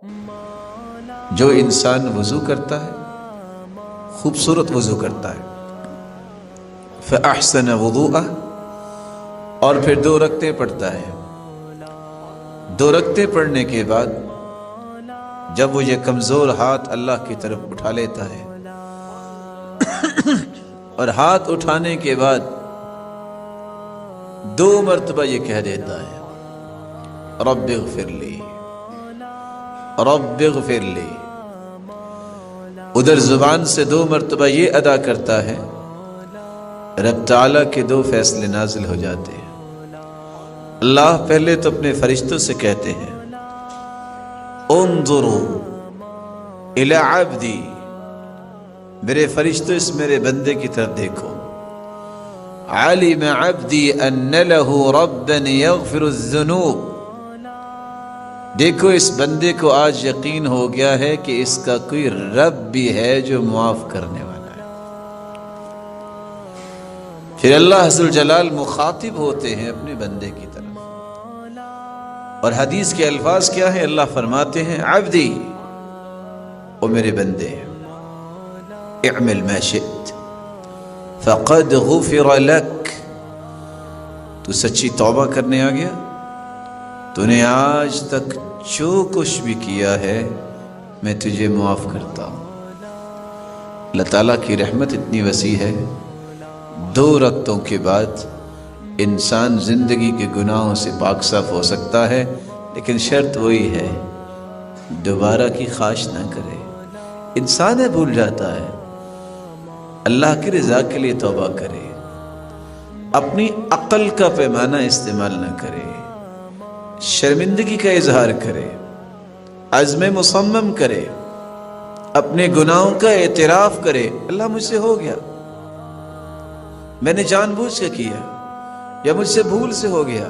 جو انسان وضو کرتا ہے، خوبصورت وضو کرتا ہے، فَأَحْسَنَ وُضُوءَهُ، اور پھر 2 رکعتیں پڑھتا ہے، 2 رکعتیں پڑھنے کے بعد جب وہ یہ کمزور ہاتھ اللہ کی طرف اٹھا لیتا ہے اور ہاتھ اٹھانے کے بعد 2 مرتبہ یہ کہہ دیتا ہے رب اغفر لی، رب اغفر لی، ادھر زبان سے 2 مرتبہ یہ ادا کرتا ہے، رب تعالیٰ کے 2 فیصلے نازل ہو جاتے ہیں۔ اللہ پہلے تو اپنے فرشتوں سے کہتے ہیں انظروا الی عبدی، میرے فرشتوں اس میرے بندے کی طرف دیکھو، علم عبدی ان له ربا یغفر الذنوب، دیکھو اس بندے کو آج یقین ہو گیا ہے کہ اس کا کوئی رب بھی ہے جو معاف کرنے والا ہے۔ پھر اللہ عز وجل مخاطب ہوتے ہیں اپنے بندے کی طرف، اور حدیث کے الفاظ کیا ہیں؟ اللہ فرماتے ہیں عبدی، او میرے بندے، اعمل ما شئت فقد غفر لک، تو سچی توبہ کرنے آ گیا، تو نے آج تک جو کچھ بھی کیا ہے میں تجھے معاف کرتا ہوں۔ اللہ تعالیٰ کی رحمت اتنی وسیع ہے، 2 رکعتوں کے بعد انسان زندگی کے گناہوں سے پاک صاف ہو سکتا ہے، لیکن شرط وہی ہے دوبارہ کی خواہش نہ کرے۔ انسان ہے بھول جاتا ہے، اللہ کی رضا کے لیے توبہ کرے، اپنی عقل کا پیمانہ استعمال نہ کرے، شرمندگی کا اظہار کرے، عزم مصمم کرے، اپنے گناہوں کا اعتراف کرے، اللہ مجھ سے ہو گیا، میں نے جان بوجھ کے کیا یا مجھ سے بھول سے ہو گیا،